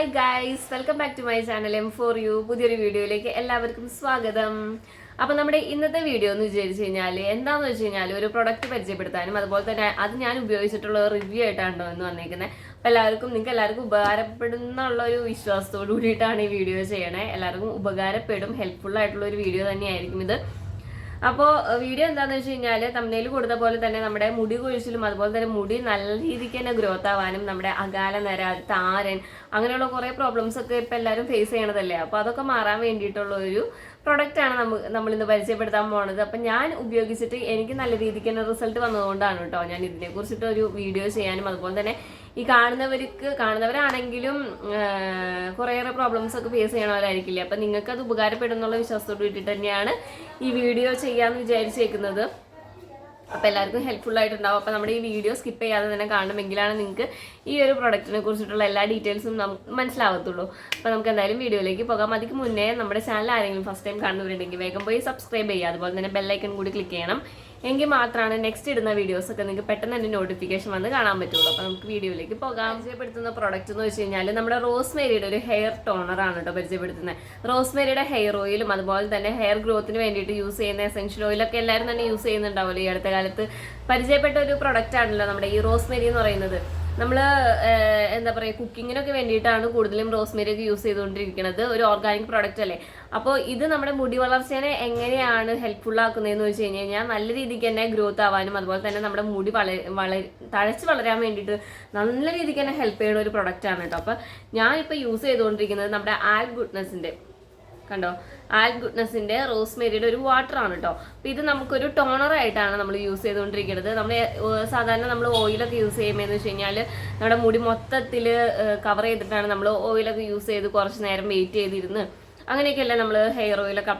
Hi guys, welcome back to my channel M4U. പുതിയൊരു വീഡിയോയിലേക്ക് എല്ലാവർക്കും സ്വാഗതം. അപ്പോൾ നമ്മുടെ ഇന്നത്തെ വീഡിയോ എന്ന് വിചാരിച്ചു കഴിഞ്ഞാൽ എന്താണെന്ന് വെച്ച് കഴിഞ്ഞാൽ ഒരു പ്രൊഡക്റ്റ് പരിചയപ്പെടുത്താനും അതുപോലെ തന്നെ അത് ഞാൻ ഉപയോഗിച്ചിട്ടുള്ള റിവ്യൂ ആയിട്ടാണോ എന്ന് വന്നേക്കുന്നത്. അപ്പോൾ നിങ്ങൾക്ക് എല്ലാവർക്കും ഉപകാരപ്പെടുന്നുള്ള ഒരു വിശ്വാസത്തോടു കൂടിയിട്ടാണ് ഈ വീഡിയോ ചെയ്യണേ. എല്ലാവർക്കും ഉപകാരപ്പെടും, ഹെൽപ്ഫുൾ ആയിട്ടുള്ള ഒരു വീഡിയോ തന്നെയായിരിക്കും ഇത്. അപ്പോൾ വീഡിയോ എന്താണെന്ന് വെച്ച് കഴിഞ്ഞാൽ തമ്മിൽ കൊടുത്ത പോലെ തന്നെ നമ്മുടെ മുടി കൊഴിച്ചിലും അതുപോലെ തന്നെ മുടി നല്ല രീതിക്ക് തന്നെ ഗ്രോത്ത് ആവാനും നമ്മുടെ അകാല നര, താരൻ, അങ്ങനെയുള്ള കുറേ പ്രോബ്ലംസ് ഒക്കെ ഇപ്പം എല്ലാവരും ഫേസ് ചെയ്യണതല്ലേ. അപ്പോൾ അതൊക്കെ മാറാൻ വേണ്ടിയിട്ടുള്ള ഒരു പ്രൊഡക്റ്റാണ് നമ്മളിന്ന് പരിചയപ്പെടുത്താൻ പോണത്. അപ്പം ഞാൻ ഉപയോഗിച്ചിട്ട് എനിക്ക് നല്ല രീതിക്ക് തന്നെ റിസൾട്ട് വന്നതുകൊണ്ടാണ് കേട്ടോ ഞാൻ ഇതിനെക്കുറിച്ചിട്ട് ഒരു വീഡിയോ ചെയ്യാനും അതുപോലെ തന്നെ ഈ കാണുന്നവരാണെങ്കിലും കുറേയേറെ പ്രോബ്ലംസ് ഒക്കെ ഫേസ് ചെയ്യണവരായിരിക്കില്ലേ. അപ്പം നിങ്ങൾക്ക് അത് ഉപകാരപ്പെടുന്നുള്ള വിശ്വാസത്തോട് കൂടിയിട്ട് തന്നെയാണ് ഈ വീഡിയോ ചെയ്യാമെന്ന് വിചാരിച്ചേക്കുന്നത്. അപ്പോൾ എല്ലാവർക്കും ഹെൽപ്ഫുൾ ആയിട്ടുണ്ടാവും. അപ്പോൾ നമ്മുടെ ഈ വീഡിയോ സ്കിപ്പ് ചെയ്യാതെ തന്നെ കാണണമെങ്കിലാണ് നിങ്ങൾക്ക് ഈ ഒരു പ്രൊഡക്റ്റിനെ കുറിച്ചിട്ടുള്ള എല്ലാ ഡീറ്റെയിൽസും മനസ്സിലാവത്തുള്ളൂ. അപ്പോൾ നമുക്ക് എന്തായാലും വീഡിയോയിലേക്ക് പോകാം. അതിക്ക് മുന്നേ നമ്മുടെ ചാനൽ ആരെങ്കിലും ഫസ്റ്റ് ടൈം കാണുന്നവരുണ്ടെങ്കിൽ വേഗം പോയി സബ്സ്ക്രൈബ് ചെയ്യുക. അതുപോലെ തന്നെ ബെല്ലൈക്കൺ കൂടി ക്ലിക്ക് ചെയ്യണം. എങ്കിൽ മാത്രമാണ് നെക്സ്റ്റ് ഇടുന്ന വീഡിയോസൊക്കെ നിങ്ങൾക്ക് പെട്ടെന്ന് തന്നെ നോട്ടിഫിക്കേഷൻ വന്ന് കാണാൻ പറ്റുള്ളൂ. അപ്പോൾ നമുക്ക് വീഡിയോയിലേക്ക് പോകാം. പരിചയപ്പെടുത്തുന്ന പ്രോഡക്റ്റ് എന്ന് വെച്ച് കഴിഞ്ഞാൽ നമ്മുടെ റോസ്മേരിയുടെ ഒരു ഹെയർ ടോണറാണ് കേട്ടോ പരിചയപ്പെടുത്തുന്നത്. റോസ്മേരിയുടെ ഹെയർ ഓയിലും അതുപോലെ തന്നെ ഹെയർ ഗ്രോത്തിന് വേണ്ടിയിട്ട് യൂസ് ചെയ്യുന്ന എസെൻഷ്യൽ ഓയിലൊക്കെ എല്ലാവരും തന്നെ യൂസ് ചെയ്യുന്നുണ്ടാവുമല്ലോ. ഈ അടുത്ത കാലത്ത് പരിചയപ്പെട്ട ഒരു പ്രൊഡക്റ്റ് ആണല്ലോ നമ്മുടെ ഈ റോസ്മേരി എന്ന് പറയുന്നത്. നമ്മൾ എന്താ പറയുക, കുക്കിങ്ങിനൊക്കെ വേണ്ടിയിട്ടാണ് കൂടുതലും റോസ്മേരി ഒക്കെ യൂസ് ചെയ്തുകൊണ്ടിരിക്കുന്നത്. ഒരു ഓർഗാനിക് പ്രോഡക്റ്റ് അല്ലേ. അപ്പോൾ ഇത് നമ്മുടെ മുടി വളർച്ചേനെ എങ്ങനെയാണ് ഹെൽപ്ഫുൾ ആക്കുന്നതെന്ന് വെച്ച് കഴിഞ്ഞാൽ നല്ല രീതിക്ക് തന്നെ ഗ്രോത്ത് ആവാനും അതുപോലെ തന്നെ നമ്മുടെ മുടി തഴച്ച് വളരാൻ വേണ്ടിയിട്ട് നല്ല രീതിക്ക് തന്നെ ഹെൽപ്പ് ചെയ്യുന്ന ഒരു പ്രൊഡക്റ്റാണ് കേട്ടോ. അപ്പോൾ ഞാനിപ്പോൾ യൂസ് ചെയ്തുകൊണ്ടിരിക്കുന്നത് നമ്മുടെ ഗുഡ്നെസ്സിൻ്റെ റോസ്മേരിയുടെ ഒരു വാട്ടർ ആണ് കേട്ടോ. അപ്പം ഇത് നമുക്കൊരു ടോണറായിട്ടാണ് നമ്മൾ യൂസ് ചെയ്തുകൊണ്ടിരിക്കുന്നത്. സാധാരണ നമ്മൾ ഓയിലൊക്കെ യൂസ് ചെയ്യുമ്പോൾ വെച്ച് കഴിഞ്ഞാൽ നമ്മുടെ മുടി മൊത്തത്തിൽ കവർ ചെയ്തിട്ടാണ് നമ്മൾ ഓയിലൊക്കെ യൂസ് ചെയ്ത് കുറച്ച് നേരം വെയിറ്റ് ചെയ്തിരുന്ന് അങ്ങനെയൊക്കെയല്ലേ നമ്മൾ ഹെയർ ഓയിലൊക്കെ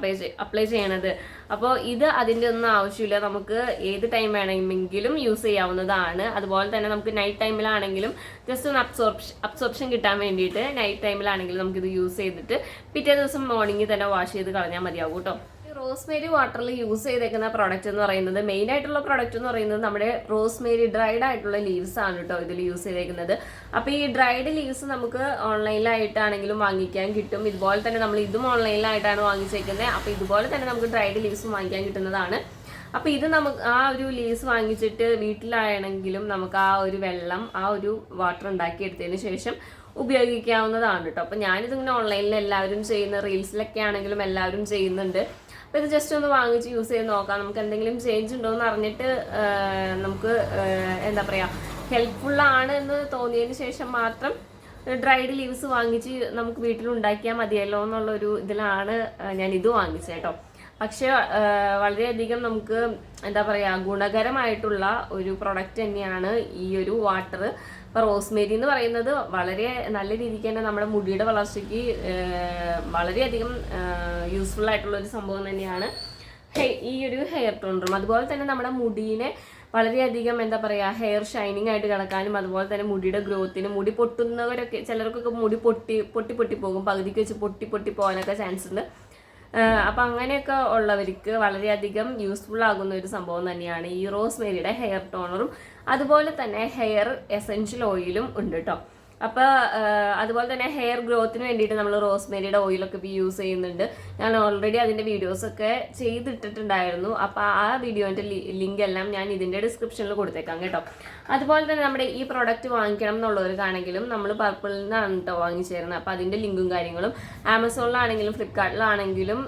അപ്ലൈ ചെയ്യണത്. അപ്പോൾ ഇത് അതിൻ്റെ ഒന്നും ആവശ്യമില്ല. നമുക്ക് ഏത് ടൈം വേണമെങ്കിലും യൂസ് ചെയ്യാവുന്നതാണ്. അതുപോലെ തന്നെ നമുക്ക് നൈറ്റ് ടൈമിലാണെങ്കിലും ജസ്റ്റ് ഒന്ന് അബ്സോർപ്ഷൻ കിട്ടാൻ വേണ്ടിയിട്ട് നൈറ്റ് ടൈമിലാണെങ്കിലും നമുക്കിത് യൂസ് ചെയ്തിട്ട് പിറ്റേ ദിവസം മോർണിംഗിൽ തന്നെ വാഷ് ചെയ്ത് കളഞ്ഞാൽ മതിയാവും കേട്ടോ. റോസ്മേരി വാട്ടറിൽ യൂസ് ചെയ്തേക്കുന്ന പ്രോഡക്റ്റ് എന്ന് പറയുന്നത്, മെയിൻ ആയിട്ടുള്ള പ്രോഡക്റ്റ് എന്ന് പറയുന്നത് നമ്മുടെ റോസ്മേരി ഡ്രൈഡ് ആയിട്ടുള്ള ലീവ്സ് ആണ് കേട്ടോ ഇതിൽ യൂസ് ചെയ്തേക്കുന്നത്. അപ്പോൾ ഈ ഡ്രൈഡ് ലീവ്സ് നമുക്ക് ഓൺലൈനിലായിട്ടാണെങ്കിലും വാങ്ങിക്കാൻ കിട്ടും. ഇതുപോലെ തന്നെ നമ്മൾ ഇതും ഓൺലൈനിലായിട്ടാണ് വാങ്ങിച്ചേക്കുന്നത്. അപ്പോൾ ഇതുപോലെ തന്നെ നമുക്ക് ഡ്രൈഡ് ലീവ്സും വാങ്ങിക്കാൻ കിട്ടുന്നതാണ്. അപ്പോൾ ഇത് നമുക്ക് ആ ഒരു ലീവ്സ് വാങ്ങിച്ചിട്ട് വീട്ടിലാണെങ്കിലും നമുക്ക് ആ ഒരു വെള്ളം, ആ ഒരു വാട്ടർ ഉണ്ടാക്കിയെടുത്തതിന് ശേഷം ഉപയോഗിക്കാവുന്നതാണ് കേട്ടോ. അപ്പോൾ ഞാനിതിങ്ങനെ ഓൺലൈനിൽ എല്ലാവരും ചെയ്യുന്ന, റീൽസിലൊക്കെ ആണെങ്കിലും എല്ലാവരും ചെയ്യുന്നുണ്ട്. അപ്പോൾ ഇത് ജസ്റ്റ് ഒന്ന് വാങ്ങിച്ച് യൂസ് ചെയ്ത് നോക്കാം. നമുക്ക് എന്തെങ്കിലും ചേഞ്ച് ഉണ്ടോ എന്ന് അറിഞ്ഞിട്ട് നമുക്ക് എന്താ പറയുക, ഹെൽപ്ഫുള്ളാണ് എന്ന് തോന്നിയതിന് ശേഷം മാത്രം ഡ്രൈഡ് ലീവ്സ് വാങ്ങിച്ച് നമുക്ക് വീട്ടിലുണ്ടാക്കിയാൽ മതിയല്ലോ എന്നുള്ളൊരു ഇതിലാണ് ഞാൻ ഇത് വാങ്ങിച്ചത് കേട്ടോ. പക്ഷേ വളരെയധികം നമുക്ക് എന്താ പറയുക, ഗുണകരമായിട്ടുള്ള ഒരു പ്രൊഡക്റ്റ് തന്നെയാണ് ഈ ഒരു വാട്ടർ. ഇപ്പോൾ റോസ്മേരി എന്ന് പറയുന്നത് വളരെ നല്ല രീതിക്ക് തന്നെ നമ്മുടെ മുടിയുടെ വളർച്ചയ്ക്ക് വളരെയധികം യൂസ്ഫുൾ ആയിട്ടുള്ള ഒരു സംഭവം തന്നെയാണ് ഈ ഒരു ഹെയർ ടോണറും. അതുപോലെ തന്നെ നമ്മുടെ മുടിയെ വളരെയധികം എന്താ പറയുക, ഹെയർ ഷൈനിങ് ആയിട്ട് കിടക്കാനും അതുപോലെ തന്നെ മുടിയുടെ ഗ്രോത്തിനും, മുടി പൊട്ടുന്നവരൊക്കെ ചിലർക്കൊക്കെ മുടി പൊട്ടി പോകും, പകുതിക്ക് വെച്ച് പൊട്ടി പോകാനൊക്കെ ചാൻസ് ഉണ്ട്. അപ്പം അങ്ങനെയൊക്കെ ഉള്ളവർക്ക് വളരെയധികം യൂസ്ഫുൾ ആകുന്ന ഒരു സംഭവം തന്നെയാണ് ഈ റോസ്മേരിയുടെ ഹെയർ ടോണറും. അതുപോലെ തന്നെ ഹെയർ എസെൻഷ്യൽ ഓയിലും ഉണ്ട് കേട്ടോ. അപ്പോൾ അതുപോലെ തന്നെ ഹെയർ ഗ്രോത്തിന് വേണ്ടിയിട്ട് നമ്മൾ റോസ്മേരിയുടെ ഓയിലൊക്കെ യൂസ് ചെയ്യുന്നുണ്ട്. ഞാൻ ഓൾറെഡി അതിൻ്റെ വീഡിയോസൊക്കെ ചെയ്തിട്ടിട്ടുണ്ടായിരുന്നു. അപ്പോൾ ആ വീഡിയോൻ്റെ ലിങ്ക് എല്ലാം ഞാൻ ഇതിൻ്റെ ഡിസ്ക്രിപ്ഷനിൽ കൊടുത്തേക്കാം കേട്ടോ. അതുപോലെ തന്നെ നമ്മുടെ ഈ പ്രോഡക്റ്റ് വാങ്ങിക്കണം എന്നുള്ളവർക്കാണെങ്കിലും നമ്മൾ പർപ്പിളിൽ നിന്നാണ് കേട്ടോ വാങ്ങിച്ചു തരുന്നത്. അപ്പോൾ അതിൻ്റെ ലിങ്കും കാര്യങ്ങളും ആമസോണിലാണെങ്കിലും ഫ്ലിപ്കാർട്ടിലാണെങ്കിലും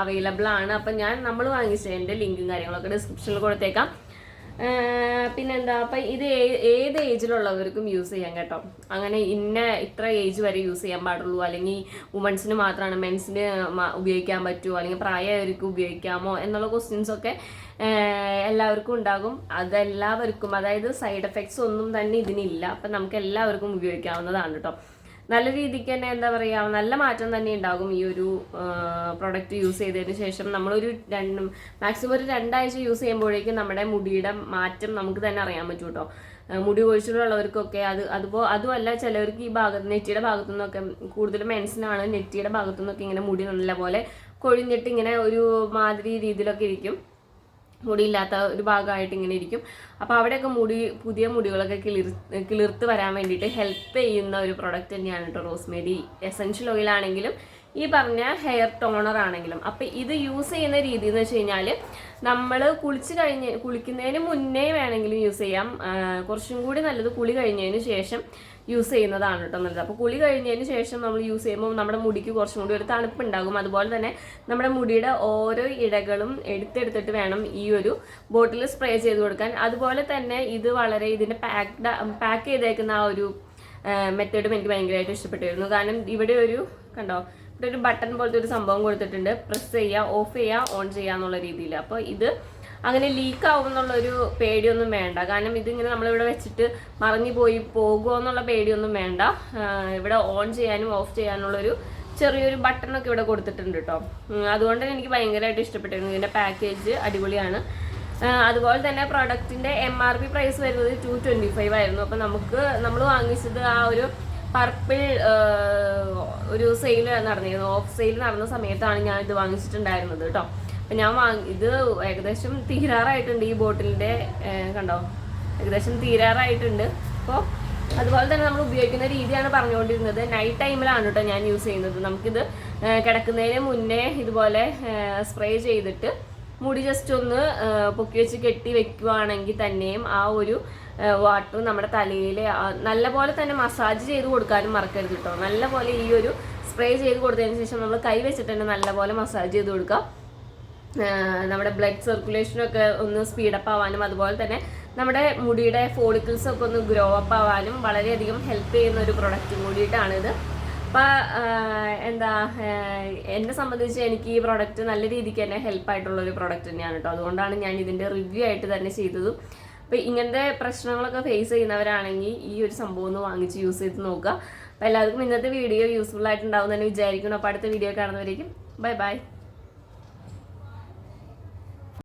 അവൈലബിൾ ആണ്. അപ്പം നമ്മൾ വാങ്ങിച്ചതിൻ്റെ ലിങ്കും കാര്യങ്ങളൊക്കെ ഡിസ്ക്രിപ്ഷനിൽ കൊടുത്തേക്കാം. പിന്നെന്താ, അപ്പം ഇത് ഏത് ഏജിലുള്ളവർക്കും യൂസ് ചെയ്യാം കേട്ടോ. അങ്ങനെ ഇത്ര ഏജ് വരെ യൂസ് ചെയ്യാൻ പാടുള്ളൂ, അല്ലെങ്കിൽ വുമൻസിന് മാത്രമാണ്, മെൻസിന് ഉപയോഗിക്കാൻ പറ്റുമോ, അല്ലെങ്കിൽ പ്രായമായവർക്ക് ഉപയോഗിക്കാമോ എന്നുള്ള ക്വസ്റ്റ്യൻസൊക്കെ എല്ലാവർക്കും ഉണ്ടാകും. അതെല്ലാവർക്കും, അതായത് സൈഡ് എഫക്ട്സ് ഒന്നും തന്നെ ഇതിനില്ല. അപ്പം നമുക്ക് എല്ലാവർക്കും ഉപയോഗിക്കാവുന്നതാണ് കേട്ടോ. നല്ല രീതിക്ക് തന്നെ എന്താ പറയുക, നല്ല മാറ്റം തന്നെ ഉണ്ടാകും ഈ ഒരു പ്രൊഡക്റ്റ് യൂസ് ചെയ്തതിന് ശേഷം. നമ്മളൊരു മാക്സിമം ഒരു 2 ആഴ്ച യൂസ് ചെയ്യുമ്പോഴേക്കും നമ്മുടെ മുടിയുടെ മാറ്റം നമുക്ക് തന്നെ അറിയാൻ പറ്റും കേട്ടോ. മുടി കൊഴിച്ചിലുള്ളവർക്കൊക്കെ അതുമല്ല ചിലവർക്ക് ഈ നെറ്റിയുടെ ഭാഗത്തു നിന്നൊക്കെ, കൂടുതലും മെൻസിനാണ് നെറ്റിയുടെ ഭാഗത്തു നിന്നൊക്കെ ഇങ്ങനെ മുടി നല്ലപോലെ കൊഴിഞ്ഞിട്ട് ഇങ്ങനെ ഒരു മാതിരി രീതിയിലൊക്കെ ഇരിക്കും. മുടിയില്ലാത്ത ഒരു ഭാഗമായിട്ട് ഇങ്ങനെ ഇരിക്കും. അപ്പോൾ അവിടെയൊക്കെ പുതിയ മുടികളൊക്കെ കിളിർത്ത് വരാൻ വേണ്ടിയിട്ട് ഹെൽപ്പ് ചെയ്യുന്ന ഒരു പ്രൊഡക്റ്റ് തന്നെയാണ് കേട്ടോ റോസ്മേരി എസൻഷ്യൽ ഓയിൽ ആണെങ്കിലും ഈ പറഞ്ഞ ഹെയർ ടോണർ ആണെങ്കിലും. അപ്പം ഇത് യൂസ് ചെയ്യുന്ന രീതി എന്ന് വെച്ച് കഴിഞ്ഞാൽ നമ്മൾ കുളിക്കുന്നതിന് മുന്നേ വേണമെങ്കിലും യൂസ് ചെയ്യാം. കുറച്ചും കൂടി നല്ലത് കുളി കഴിഞ്ഞതിന് ശേഷം യൂസ് ചെയ്യുന്നതാണ് കേട്ടോ നല്ലത്. അപ്പോൾ കുളി കഴിഞ്ഞതിന് ശേഷം നമ്മൾ യൂസ് ചെയ്യുമ്പോൾ നമ്മുടെ മുടിക്ക് കുറച്ചും കൂടി ഒരു തണുപ്പുണ്ടാകും. അതുപോലെ തന്നെ നമ്മുടെ മുടിയുടെ ഓരോ ഇഴകളും എടുത്തെടുത്തിട്ട് വേണം ഈ ഒരു ബോട്ടിൽ സ്പ്രേ ചെയ്ത് കൊടുക്കാൻ. അതുപോലെ തന്നെ ഇത് വളരെ ഇതിൻ്റെ പാക്ക് ചെയ്തേക്കുന്ന ആ ഒരു മെത്തേഡും എനിക്ക് ഭയങ്കരമായിട്ട് ഇഷ്ടപ്പെട്ടിരുന്നു. കാരണം ഇവിടെ കണ്ടോ ഇവിടെ ഒരു ബട്ടൺ പോലത്തെ ഒരു സംഭവം കൊടുത്തിട്ടുണ്ട്. പ്രസ് ചെയ്യുക, ഓഫ് ചെയ്യുക, ഓൺ ചെയ്യുക എന്നുള്ള രീതിയിൽ. അപ്പോൾ ഇത് അങ്ങനെ ലീക്ക് ആവും എന്നുള്ളൊരു പേടിയൊന്നും വേണ്ട. കാരണം ഇതിങ്ങനെ നമ്മളിവിടെ വെച്ചിട്ട് മറിഞ്ഞു പോകുമോ എന്നുള്ള പേടിയൊന്നും വേണ്ട. ഇവിടെ ഓൺ ചെയ്യാനും ഓഫ് ചെയ്യാനുള്ളൊരു ചെറിയൊരു ബട്ടണൊക്കെ ഇവിടെ കൊടുത്തിട്ടുണ്ട് കേട്ടോ. അതുകൊണ്ട് തന്നെ എനിക്ക് ഭയങ്കരമായിട്ട് ഇഷ്ടപ്പെട്ടിരുന്നു. ഇതിൻ്റെ പാക്കേജ് അടിപൊളിയാണ്. അതുപോലെ തന്നെ പ്രൊഡക്റ്റിൻ്റെ MRP പ്രൈസ് വരുന്നത് 225 ആയിരുന്നു. അപ്പോൾ നമ്മൾ വാങ്ങിച്ചത് ആ ഒരു പർപ്പിൾ ഒരു സെയിൽ നടന്നിരുന്നു, ഓഫ് സെയിൽ നടന്ന സമയത്താണ് ഞാൻ ഇത് വാങ്ങിച്ചിട്ടുണ്ടായിരുന്നത് കേട്ടോ. അപ്പം ഇത് ഏകദേശം തീരാറായിട്ടുണ്ട്. ഈ ബോട്ടിലിൻ്റെ കണ്ടോ ഏകദേശം തീരാറായിട്ടുണ്ട്. അപ്പോൾ അതുപോലെ തന്നെ നമ്മൾ ഉപയോഗിക്കുന്ന രീതിയാണ് പറഞ്ഞുകൊണ്ടിരുന്നത്. നൈറ്റ് ടൈമിലാണ് കേട്ടോ ഞാൻ യൂസ് ചെയ്യുന്നത്. നമുക്കിത് കിടക്കുന്നതിന് മുന്നേ ഇതുപോലെ സ്പ്രേ ചെയ്തിട്ട് മുടി ജസ്റ്റ് ഒന്ന് പൊക്കി വെച്ച് കെട്ടി വെക്കുവാണെങ്കിൽ തന്നെയും ആ ഒരു വാട്ടർ നമ്മുടെ തലയിൽ നല്ലപോലെ തന്നെ മസാജ് ചെയ്ത് കൊടുക്കാനും മറക്കരുത് കേട്ടോ. നല്ലപോലെ ഈ ഒരു സ്പ്രേ ചെയ്ത് കൊടുത്തതിന് ശേഷം നമ്മൾ കൈ വെച്ചിട്ട് തന്നെ നല്ലപോലെ മസാജ് ചെയ്ത് കൊടുക്കുക. നമ്മുടെ ബ്ലഡ് സർക്കുലേഷനൊക്കെ ഒന്ന് സ്പീഡപ്പ് ആവാനും അതുപോലെ തന്നെ നമ്മുടെ മുടിയുടെ ഫോളിക്കിൾസൊക്കെ ഒന്ന് ഗ്രോ അപ്പ് ആവാനും വളരെയധികം ഹെൽപ്പ് ചെയ്യുന്ന ഒരു പ്രൊഡക്റ്റും കൂടിയിട്ടാണിത്. അപ്പം എന്നെ സംബന്ധിച്ച് എനിക്ക് ഈ പ്രോഡക്റ്റ് നല്ല രീതിക്ക് തന്നെ ഹെൽപ്പായിട്ടുള്ളൊരു പ്രോഡക്റ്റ് തന്നെയാണ് കേട്ടോ. അതുകൊണ്ടാണ് ഞാൻ ഇതിൻ്റെ റിവ്യൂ ആയിട്ട് തന്നെ ചെയ്തതും. അപ്പോൾ ഇങ്ങനത്തെ പ്രശ്നങ്ങളൊക്കെ ഫേസ് ചെയ്യുന്നവരാണെങ്കിൽ ഈ ഒരു സംഭവം ഒന്ന് വാങ്ങിച്ച് യൂസ് ചെയ്ത് നോക്കുക. അപ്പോൾ എല്ലാവർക്കും ഇന്നത്തെ വീഡിയോ യൂസ്ഫുൾ ആയിട്ടുണ്ടാവും എന്ന് തന്നെ വിചാരിക്കണം. അപ്പോൾ അടുത്ത വീഡിയോ കാണുന്നവരേക്കും ബൈ ബൈ.